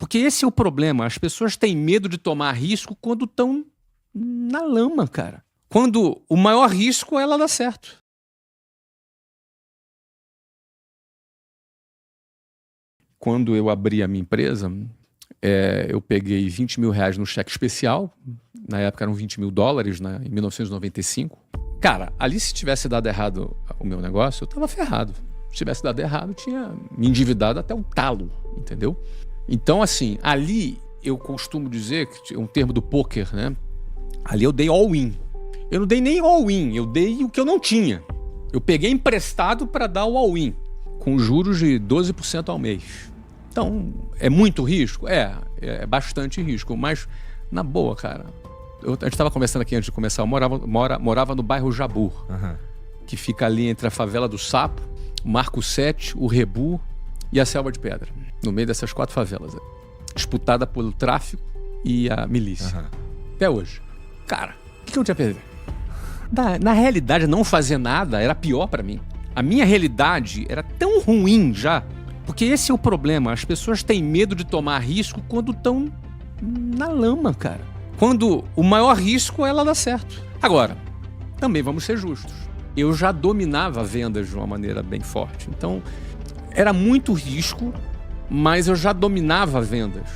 Porque esse é o problema. As pessoas têm medo de tomar risco quando estão na lama, cara. Quando o maior risco é ela dar certo. Quando eu abri a minha empresa, eu peguei R$20 mil no cheque especial. Na época eram $20 mil, né, em 1995. Cara, ali se tivesse dado errado o meu negócio, eu tava ferrado. Se tivesse dado errado, eu tinha me endividado até o talo, entendeu? Então, assim, ali eu costumo dizer, que é um termo do poker, né? Ali eu dei all-in. Eu não dei nem all-in, eu dei o que eu não tinha. Eu peguei emprestado para dar o all-in, com juros de 12% ao mês. Então, é muito risco? É bastante risco, mas na boa, cara. A gente estava conversando aqui antes de começar, eu morava no bairro Jabur, que fica ali entre a favela do Sapo, o Marco 7, o Rebu e a Selva de Pedra. No meio dessas 4 favelas. Disputada pelo tráfico e a milícia. Até hoje. Cara, o que eu tinha a perder? Na realidade, não fazer nada era pior pra mim. A minha realidade era tão ruim já. Porque esse é o problema. As pessoas têm medo de tomar risco quando estão na lama, cara. Quando o maior risco é ela dar certo. Agora, também vamos ser justos. Eu já dominava vendas de uma maneira bem forte. Então, era muito risco, mas eu já dominava vendas.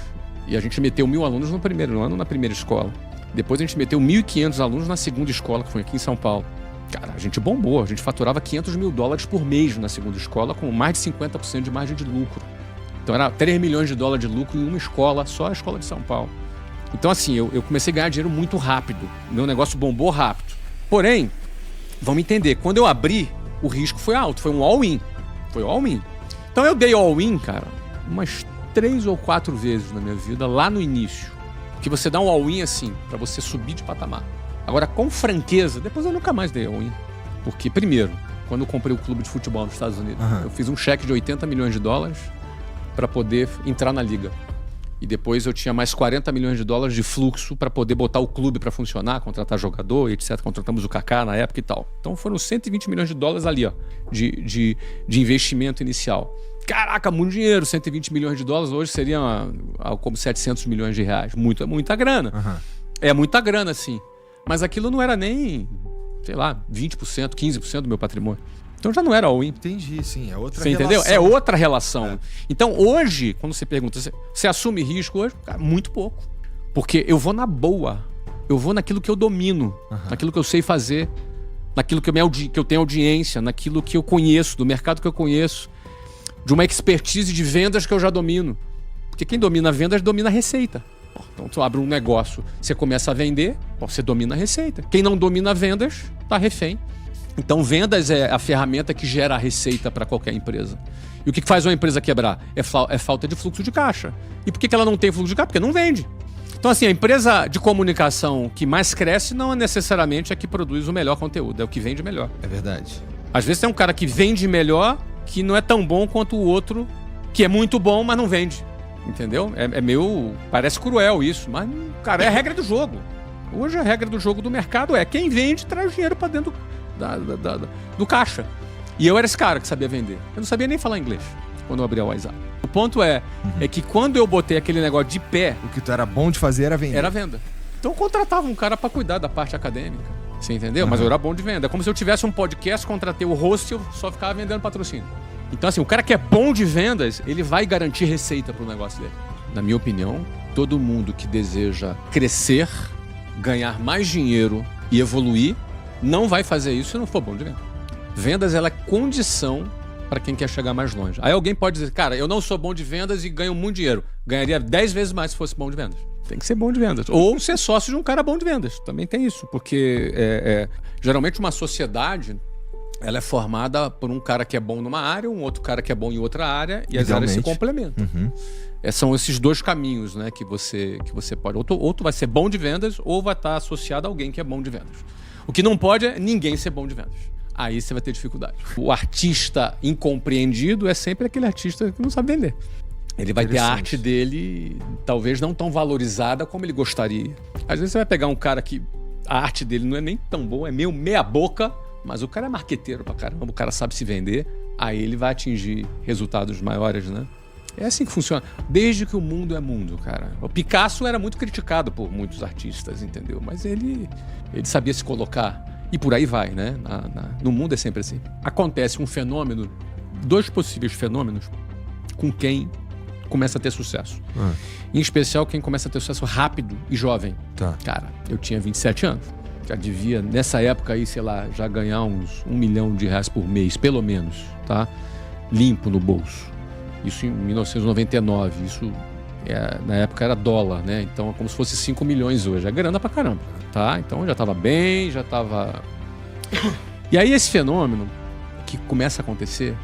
E a gente meteu 1.000 alunos no primeiro ano, na primeira escola. Depois a gente meteu 1.500 alunos na segunda escola, que foi aqui em São Paulo. Cara, a gente bombou. A gente faturava $500 mil por mês na segunda escola, com mais de 50% de margem de lucro. Então era $3 milhões de lucro em uma escola, só a escola de São Paulo. Então assim, eu comecei a ganhar dinheiro muito rápido. Meu negócio bombou rápido. Porém, vamos entender, quando eu abri, o risco foi alto, foi um all-in. Foi all-in. Então eu dei all-in, cara, umas 3 ou 4 vezes na minha vida, lá no início. Que você dá um all-in assim, pra você subir de patamar. Agora, com franqueza, depois eu nunca mais dei all-in. Porque, primeiro, quando eu comprei o clube de futebol nos Estados Unidos, eu fiz um cheque de $80 milhões para poder entrar na liga. E depois eu tinha mais $40 milhões de fluxo para poder botar o clube para funcionar, contratar jogador, etc. Contratamos o Kaká na época e tal. Então foram $120 milhões ali, ó, de investimento inicial. Caraca, muito dinheiro, $120 milhões hoje seria algo como R$700 milhões. Muita grana. É muita grana, sim. Mas aquilo não era nem, sei lá, 20%, 15% do meu patrimônio. Então já não era all-in. Entendi, sim. É outra você relação. Entendeu? É outra relação. Então hoje, quando você pergunta, você assume risco hoje? Cara, muito pouco. Porque eu vou na boa. Eu vou naquilo que eu domino, naquilo que eu sei fazer, naquilo que eu tenho audiência, naquilo que eu conheço, do mercado que eu conheço, de uma expertise de vendas que eu já domino. Porque quem domina vendas domina a receita. Então tu abre um negócio, você começa a vender, você domina a receita. Quem não domina vendas, tá refém. Então vendas é a ferramenta que gera a receita para qualquer empresa. E o que faz uma empresa quebrar? É falta de fluxo de caixa. E por que ela não tem fluxo de caixa? Porque não vende. Então assim, a empresa de comunicação que mais cresce não é necessariamente a que produz o melhor conteúdo, é o que vende melhor. É verdade. Às vezes tem um cara que vende melhor, que não é tão bom quanto o outro, que é muito bom, mas não vende. Entendeu? É meio... Parece cruel isso, mas, cara, é a regra do jogo. Hoje a regra do jogo do mercado é quem vende traz dinheiro pra dentro do caixa. E eu era esse cara que sabia vender. Eu não sabia nem falar inglês quando eu abri a WhatsApp. O ponto é que quando eu botei aquele negócio de pé... O que tu era bom de fazer era vender. Era venda. Então eu contratava um cara pra cuidar da parte acadêmica. Você entendeu? Mas eu era bom de venda. É como se eu tivesse um podcast, contratei o host e eu só ficava vendendo patrocínio. Então, assim, o cara que é bom de vendas, ele vai garantir receita pro negócio dele. Na minha opinião, todo mundo que deseja crescer, ganhar mais dinheiro e evoluir, não vai fazer isso se não for bom de venda. Vendas, ela é condição para quem quer chegar mais longe. Aí alguém pode dizer, cara, eu não sou bom de vendas e ganho muito dinheiro. Ganharia 10 vezes mais se fosse bom de vendas. Tem que ser bom de vendas. Ou ser sócio de um cara bom de vendas. Também tem isso, porque geralmente uma sociedade... Ela é formada por um cara que é bom numa área, um outro cara que é bom em outra área, e as áreas se complementam. São esses dois caminhos, né, que você pode... Ou tu vai ser bom de vendas, ou vai estar associado a alguém que é bom de vendas. O que não pode é ninguém ser bom de vendas. Aí você vai ter dificuldade. O artista incompreendido é sempre aquele artista que não sabe vender. Ele vai ter a arte dele, talvez não tão valorizada como ele gostaria. Às vezes você vai pegar um cara que a arte dele não é nem tão boa, é meio meia boca, mas o cara é marqueteiro pra caramba, o cara sabe se vender, aí ele vai atingir resultados maiores, né? É assim que funciona. Desde que o mundo é mundo, cara. O Picasso era muito criticado por muitos artistas, entendeu? Mas ele sabia se colocar. E por aí vai, né? No mundo é sempre assim. Acontece um fenômeno, 2 possíveis fenômenos, com quem começa a ter sucesso. Em especial, quem começa a ter sucesso rápido e jovem. Tá. Cara, eu tinha 27 anos. Já devia, nessa época aí, sei lá, já ganhar uns R$1 milhão por mês, pelo menos, tá? Limpo no bolso. Isso em 1999. Isso, na época, era dólar, né? Então, é como se fosse 5 milhões hoje. É grana pra caramba, tá? Então, eu já tava bem, já tava... E aí, esse fenômeno que começa a acontecer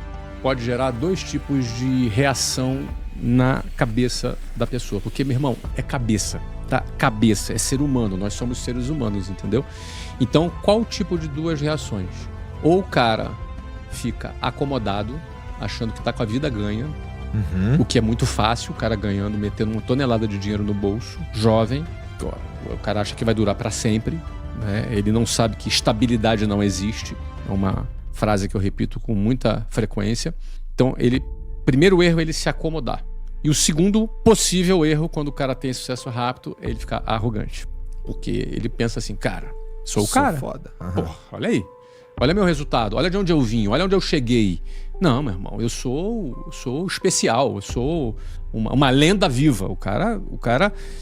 pode gerar 2 tipos de reação na cabeça da pessoa. Porque, meu irmão, é cabeça, tá? Cabeça, é ser humano. Nós somos seres humanos, entendeu? Então, qual tipo de 2 reações? Ou o cara fica acomodado, achando que tá com a vida ganha, o que é muito fácil, o cara ganhando, metendo 1 tonelada de dinheiro no bolso, jovem, o cara acha que vai durar para sempre, né? Ele não sabe que estabilidade não existe, é uma frase que eu repito com muita frequência. Então, primeiro erro é ele se acomodar. E o segundo possível erro, quando o cara tem sucesso rápido, é ele ficar arrogante. Porque ele pensa assim, cara, sou o cara. Foda. Pô, olha aí. Olha meu resultado, olha de onde eu vim, olha onde eu cheguei. Não, meu irmão, eu sou especial, eu sou uma lenda viva. O cara,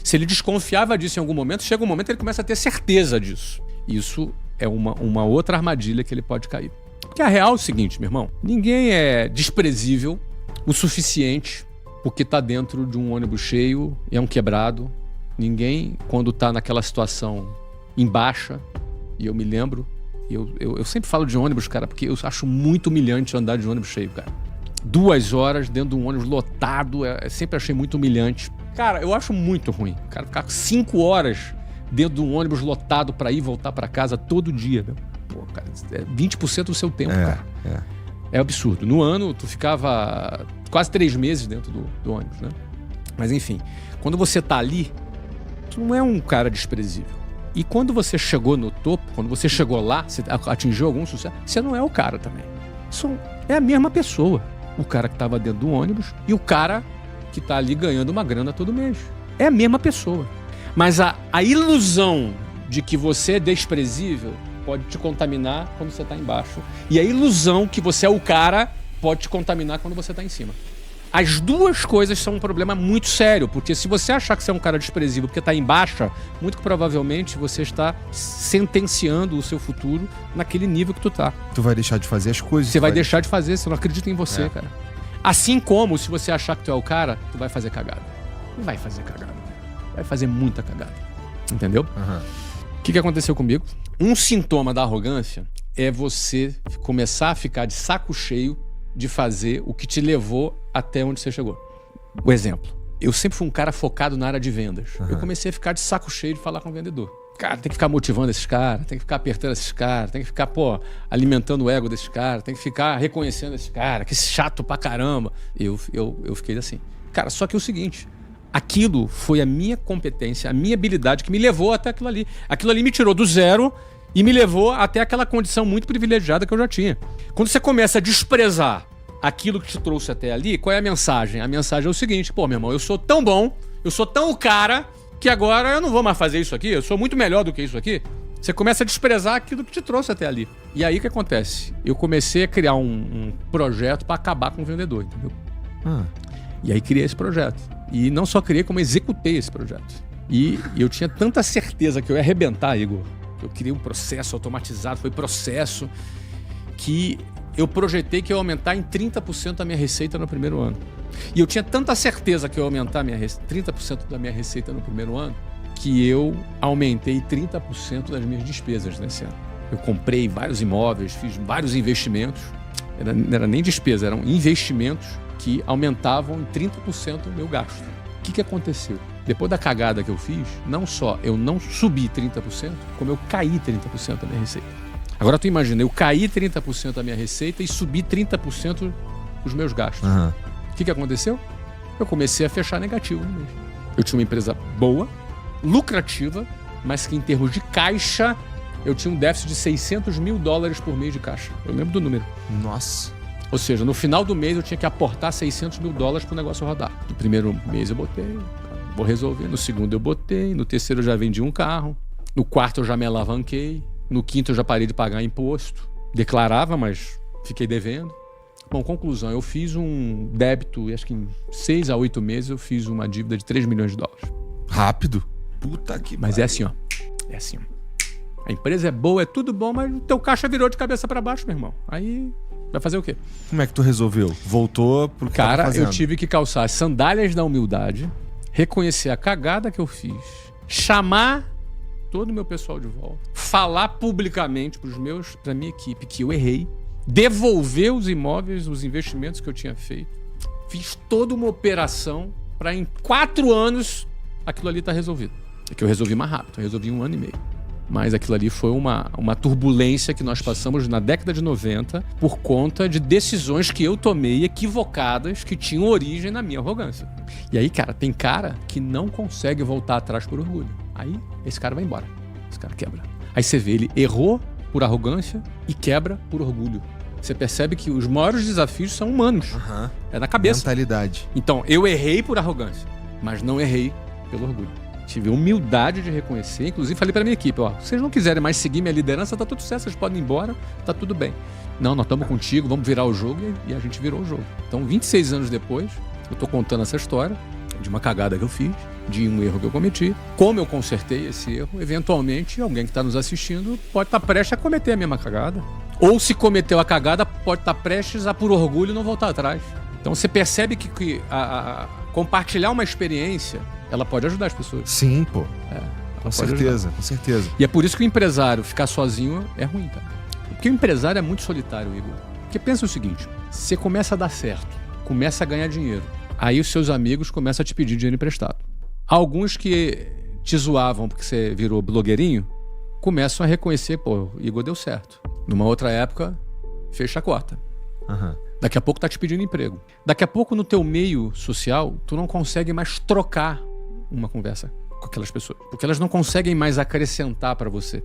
se ele desconfiava disso em algum momento, chega um momento que ele começa a ter certeza disso. Isso é uma outra armadilha que ele pode cair. Porque a real é o seguinte, meu irmão, ninguém é desprezível o suficiente porque tá dentro de um ônibus cheio e é um quebrado. Ninguém, quando tá naquela situação em baixa, e eu me lembro, eu sempre falo de ônibus, cara, porque eu acho muito humilhante andar de ônibus cheio, cara. 2 horas dentro de um ônibus lotado, sempre achei muito humilhante. Cara, eu acho muito ruim. Cara, ficar 5 horas dentro de um ônibus lotado pra ir e voltar pra casa todo dia, né? Pô, cara, é 20% do seu tempo, cara. É absurdo. No ano, tu ficava quase 3 meses dentro do ônibus, né? Mas enfim, quando você tá ali, tu não é um cara desprezível. E quando você chegou no topo, quando você chegou lá, você atingiu algum sucesso, você não é o cara também. É a mesma pessoa. O cara que estava dentro do ônibus e o cara que está ali ganhando uma grana todo mês. É a mesma pessoa. Mas a ilusão de que você é desprezível pode te contaminar quando você está embaixo. E a ilusão que você é o cara pode te contaminar quando você está em cima. As 2 coisas são um problema muito sério, porque se você achar que você é um cara desprezível porque está em baixa, muito provavelmente você está sentenciando o seu futuro naquele nível que tu tá. Tu vai deixar de fazer as coisas. Você vai deixar de fazer, você não acredita em você, cara. Assim como, se você achar que tu é o cara, tu vai fazer cagada. Não vai fazer cagada, cara. Vai fazer muita cagada. Entendeu? O que aconteceu comigo? Um sintoma da arrogância é você começar a ficar de saco cheio de fazer o que te levou até onde você chegou. O exemplo. Eu sempre fui um cara focado na área de vendas. Eu comecei a ficar de saco cheio de falar com o vendedor. Cara, tem que ficar motivando esses caras, tem que ficar apertando esses caras, tem que ficar, alimentando o ego desses caras, tem que ficar reconhecendo esses caras, que chato pra caramba. Eu fiquei assim. Cara, só que é o seguinte, aquilo foi a minha competência, a minha habilidade que me levou até aquilo ali. Aquilo ali me tirou do zero e me levou até aquela condição muito privilegiada que eu já tinha. Quando você começa a desprezar aquilo que te trouxe até ali, qual é a mensagem? A mensagem é o seguinte, meu irmão, eu sou tão bom, eu sou tão o cara, que agora eu não vou mais fazer isso aqui, eu sou muito melhor do que isso aqui. Você começa a desprezar aquilo que te trouxe até ali. E aí o que acontece? Eu comecei a criar um projeto para acabar com o vendedor, entendeu? E aí criei esse projeto. E não só criei, como executei esse projeto. E eu tinha tanta certeza que eu ia arrebentar, Igor. Eu criei um processo automatizado, foi processo que eu projetei que eu ia aumentar em 30% a minha receita no primeiro ano. E eu tinha tanta certeza que eu ia aumentar 30% da minha receita no primeiro ano, que eu aumentei 30% das minhas despesas nesse ano. Eu comprei vários imóveis, fiz vários investimentos. Não era nem despesa, eram investimentos que aumentavam em 30% o meu gasto. O que aconteceu? Depois da cagada que eu fiz, não só eu não subi 30%, como eu caí 30% da minha receita. Agora tu imagina, eu caí 30% da minha receita e subi 30% os meus gastos. O que aconteceu? Eu comecei a fechar negativo no mês. Eu tinha uma empresa boa, lucrativa, mas que em termos de caixa, eu tinha um déficit de $600 mil por mês de caixa. Eu lembro do número. Nossa. Ou seja, no final do mês eu tinha que aportar $600 mil pro negócio rodar. No primeiro mês eu botei, vou resolver. No segundo eu botei, no terceiro eu já vendi um carro. No quarto eu já me alavanquei. No quinto eu já parei de pagar imposto. Declarava, mas fiquei devendo. Bom, conclusão, eu fiz um débito, acho que em 6 a 8 meses eu fiz uma dívida de $3 milhões. Rápido? Puta que Mas é assim, ó. É assim, ó. A empresa é boa, é tudo bom, mas o teu caixa virou de cabeça pra baixo, meu irmão. Aí vai fazer o quê? Como é que tu resolveu? Voltou pro que tava Cara, fazendo? eu tive que calçar as sandálias da humildade, reconhecer a cagada que eu fiz, chamar todo o meu pessoal de volta, falar publicamente pra minha equipe que eu errei, devolver os imóveis, os investimentos que eu tinha feito. Fiz toda uma operação para em 4 anos aquilo ali tá resolvido. É que eu resolvi mais rápido, eu resolvi em 1 ano e meio. Mas aquilo ali foi uma turbulência que nós passamos na década de 90 por conta de decisões que eu tomei equivocadas que tinham origem na minha arrogância. E aí, cara, tem cara que não consegue voltar atrás por orgulho. Aí, esse cara vai embora. Esse cara quebra. Aí você vê, ele errou por arrogância e quebra por orgulho. Você percebe que os maiores desafios são humanos. É na cabeça. Mentalidade. Então, eu errei por arrogância, mas não errei pelo orgulho. Tive humildade de reconhecer, inclusive falei pra minha equipe, ó, se vocês não quiserem mais seguir minha liderança, tá tudo certo, vocês podem ir embora, tá tudo bem. Não, nós estamos contigo, vamos virar o jogo, e a gente virou o jogo. Então, 26 anos depois, eu tô contando essa história de uma cagada que eu fiz, de um erro que eu cometi, como eu consertei esse erro, eventualmente alguém que está nos assistindo pode estar prestes a cometer a mesma cagada. Ou se cometeu a cagada, pode estar prestes a, por orgulho, não voltar atrás. Então você percebe que compartilhar uma experiência, ela pode ajudar as pessoas. Sim, pô. Com certeza, com certeza. E é por isso que o empresário ficar sozinho é ruim, cara. Porque o empresário é muito solitário, Igor. Porque pensa o seguinte, você começa a dar certo, começa a ganhar dinheiro, aí os seus amigos começam a te pedir dinheiro emprestado. Alguns que te zoavam porque você virou blogueirinho, começam a reconhecer, pô, Igor deu certo. Numa outra época, fecha a cota. Daqui a pouco tá te pedindo emprego. Daqui a pouco no teu meio social, tu não consegue mais trocar uma conversa com aquelas pessoas. Porque elas não conseguem mais acrescentar pra você.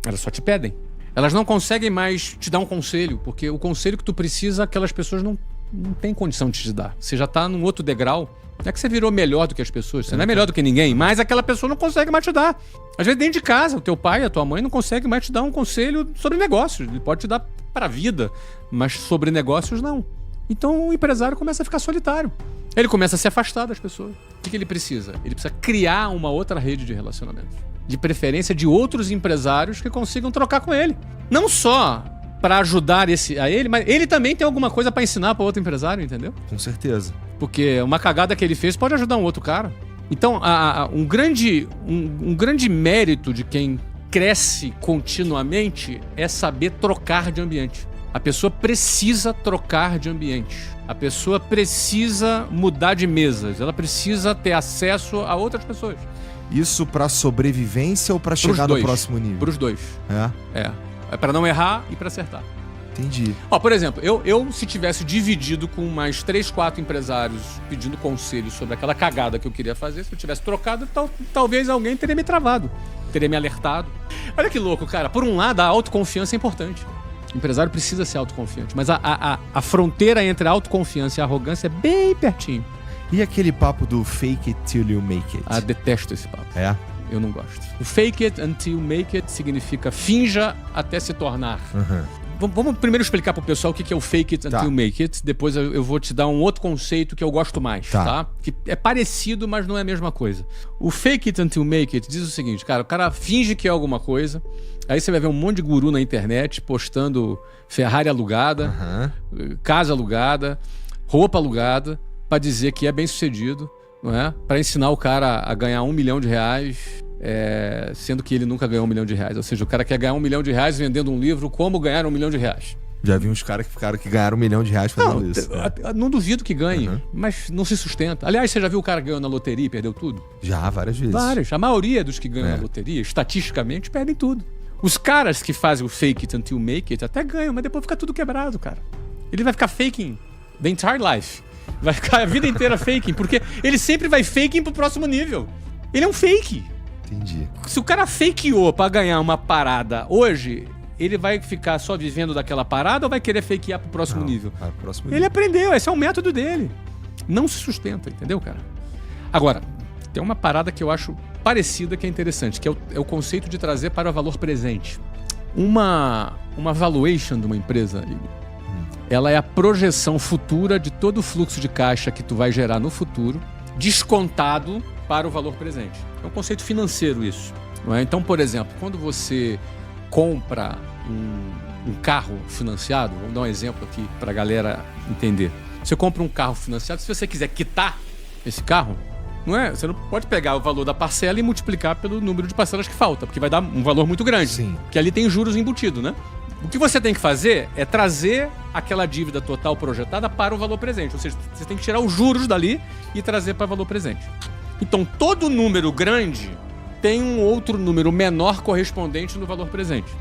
Elas só te pedem. Elas não conseguem mais te dar um conselho, porque o conselho que tu precisa, aquelas pessoas não têm condição de te dar. Você já tá num outro degrau. Não é que você virou melhor do que as pessoas, você não é melhor do que ninguém, mas aquela pessoa não consegue mais te dar. Às vezes dentro de casa, o teu pai, a tua mãe não consegue mais te dar um conselho sobre negócios. Ele pode te dar para a vida, mas sobre negócios não. Então o empresário começa a ficar solitário. Ele começa a se afastar das pessoas. O que ele precisa? Ele precisa criar uma outra rede de relacionamentos. De preferência de outros empresários que consigam trocar com ele. Não só para ajudar a ele, mas ele também tem alguma coisa para ensinar para outro empresário, entendeu? Com certeza. Porque uma cagada que ele fez pode ajudar um outro cara. Então, um grande mérito de quem cresce continuamente é saber trocar de ambiente. A pessoa precisa trocar de ambiente. A pessoa precisa mudar de mesas. Ela precisa ter acesso a outras pessoas. Isso pra sobrevivência ou pra chegar no próximo nível? Pros dois. É pra não errar e pra acertar. Entendi. Ó, por exemplo, eu se tivesse dividido com mais 3, 4 empresários pedindo conselhos sobre aquela cagada que eu queria fazer, se eu tivesse trocado, talvez alguém teria me travado, teria me alertado. Olha que louco, cara. Por um lado, a autoconfiança é importante. O empresário precisa ser autoconfiante, mas a fronteira entre a autoconfiança e a arrogância é bem pertinho. E aquele papo do fake it till you make it? Detesto esse papo. É? Eu não gosto. O fake it until make it significa finja até se tornar. Vamos primeiro explicar pro pessoal o que é o fake it until make it. Depois eu vou te dar um outro conceito que eu gosto mais, tá? Que é parecido, mas não é a mesma coisa. O fake it until make it diz o seguinte, cara, o cara finge que é alguma coisa, aí você vai ver um monte de guru na internet postando Ferrari alugada, casa alugada, roupa alugada, pra dizer que é bem sucedido, não é? Pra ensinar o cara a ganhar R$1 milhão, sendo que ele nunca ganhou R$1 milhão. Ou seja, o cara quer ganhar R$1 milhão vendendo um livro Como Ganhar R$1 milhão. Já vi uns caras que ganharam R$1 milhão fazendo isso. Não duvido que ganhe, mas não se sustenta. Aliás, você já viu o cara que ganhou na loteria e perdeu tudo? Já, várias vezes. Várias. A maioria dos que ganham na loteria, estatisticamente, perdem tudo. Os caras que fazem o fake it until make it até ganham, mas depois fica tudo quebrado, cara. Ele vai ficar faking the entire life. Vai ficar a vida inteira faking, porque ele sempre vai faking pro próximo nível. Ele é um fake. Entendi. Se o cara fakeou pra ganhar uma parada hoje, ele vai ficar só vivendo daquela parada ou vai querer fakear pro próximo nível? Vai pro próximo Ele nível. aprendeu, esse é o método dele. Não se sustenta, entendeu, cara? Agora, tem uma parada que eu acho parecida que é interessante, que é o conceito de trazer para o valor presente. Uma valuation de uma empresa, ela é a projeção futura de todo o fluxo de caixa que tu vai gerar no futuro, descontado para o valor presente. É um conceito financeiro isso. Não é? Então, por exemplo, quando você compra um carro financiado, vamos dar um exemplo aqui para a galera entender. Você compra um carro financiado, se você quiser quitar esse carro, não é? Você não pode pegar o valor da parcela e multiplicar pelo número de parcelas que falta, porque vai dar um valor muito grande. Sim. Porque ali tem juros embutidos, né? O que você tem que fazer é trazer aquela dívida total projetada para o valor presente. Ou seja, você tem que tirar os juros dali e trazer para o valor presente. Então, todo número grande tem um outro número menor correspondente no valor presente.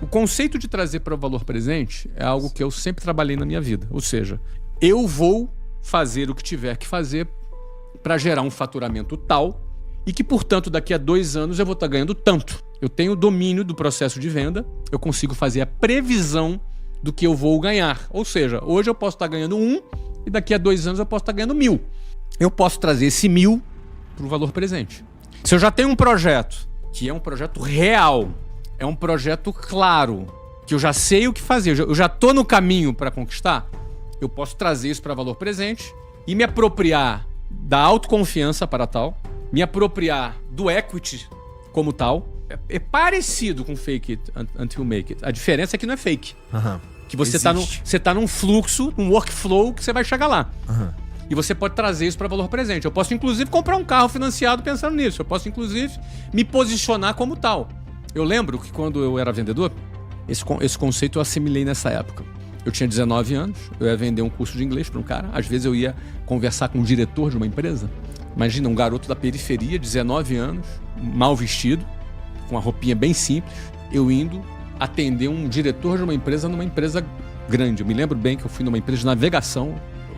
O conceito de trazer para o valor presente é algo que eu sempre trabalhei na minha vida. Ou seja, eu vou fazer o que tiver que fazer para gerar um faturamento tal e que, portanto, daqui a 2 anos eu vou estar ganhando tanto. Eu tenho domínio do processo de venda, eu consigo fazer a previsão do que eu vou ganhar. Ou seja, hoje eu posso estar ganhando 1 e daqui a 2 anos eu posso estar ganhando 1.000. Eu posso trazer esse 1.000 para o valor presente. Se eu já tenho um projeto, que é um projeto real, é um projeto claro, que eu já sei o que fazer, eu já estou no caminho para conquistar, eu posso trazer isso para valor presente e me apropriar da autoconfiança para tal, me apropriar do equity como tal. É parecido com fake it until make it. A diferença é que não é fake. Que você tá num fluxo, num workflow que você vai chegar lá. E você pode trazer isso para valor presente. Eu posso, inclusive, comprar um carro financiado pensando nisso. Eu posso, inclusive, me posicionar como tal. Eu lembro que quando eu era vendedor, esse conceito eu assimilei nessa época. Eu tinha 19 anos, eu ia vender um curso de inglês para um cara. Às vezes eu ia conversar com um diretor de uma empresa. Imagina, um garoto da periferia, 19 anos, mal vestido, com uma roupinha bem simples, eu indo atender um diretor de uma empresa numa empresa grande. Eu me lembro bem que eu fui numa empresa de navegação,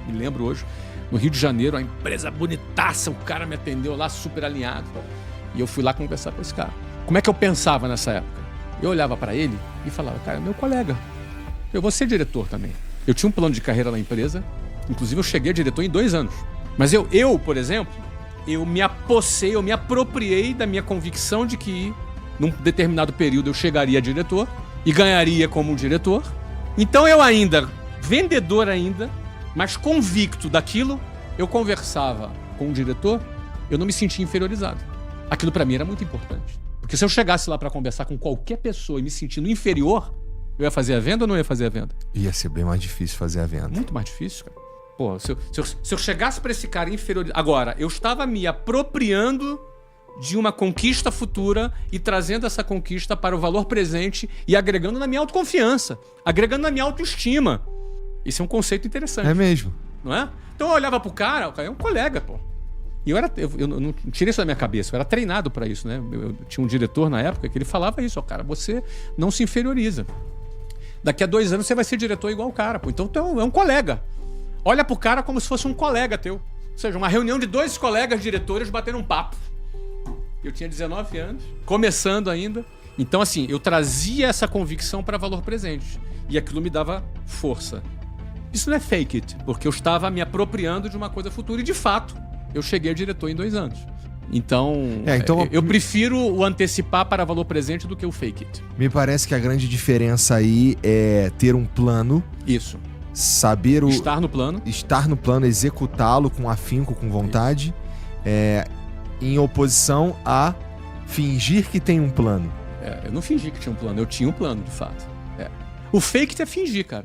eu me lembro hoje, no Rio de Janeiro, uma empresa bonitaça, o cara me atendeu lá super alinhado. E eu fui lá conversar com esse cara. Como é que eu pensava nessa época? Eu olhava para ele e falava, cara, é meu colega, eu vou ser diretor também. Eu tinha um plano de carreira na empresa, inclusive eu cheguei a diretor em 2 anos. Mas eu, por exemplo, eu me apropriei da minha convicção de que num determinado período eu chegaria a diretor e ganharia como diretor. Então eu ainda, vendedor ainda, mas convicto daquilo, eu conversava com o diretor, eu não me sentia inferiorizado. Aquilo para mim era muito importante. Porque se eu chegasse lá para conversar com qualquer pessoa e me sentindo inferior, eu ia fazer a venda ou não ia fazer a venda? Ia ser bem mais difícil fazer a venda. Muito mais difícil, cara. Pô, se eu chegasse para esse cara inferior... Agora, eu estava me apropriando de uma conquista futura e trazendo essa conquista para o valor presente e agregando na minha autoconfiança, agregando na minha autoestima. Isso é um conceito interessante. É mesmo. Não é? Então eu olhava pro cara, o cara é um colega, pô. E eu não tirei isso da minha cabeça, eu era treinado para isso, né? Eu tinha um diretor na época que ele falava isso, ó, cara, você não se inferioriza. Daqui a 2 anos você vai ser diretor igual o cara, pô. Então tu é um colega. Olha pro cara como se fosse um colega teu. Ou seja, uma reunião de 2 colegas diretores batendo um papo. Eu tinha 19 anos, começando ainda. Então, assim, eu trazia essa convicção para valor presente. E aquilo me dava força. Isso não é fake it, porque eu estava me apropriando de uma coisa futura. E, de fato, eu cheguei a diretor em 2 anos. Então, eu prefiro o antecipar para valor presente do que o fake it. Me parece que a grande diferença aí é ter um plano. Isso. Saber estar no plano. Estar no plano, executá-lo com afinco, com vontade. Em oposição a fingir que tem um plano. Eu não fingi que tinha um plano, eu tinha um plano, de fato. O fake it é fingir, cara.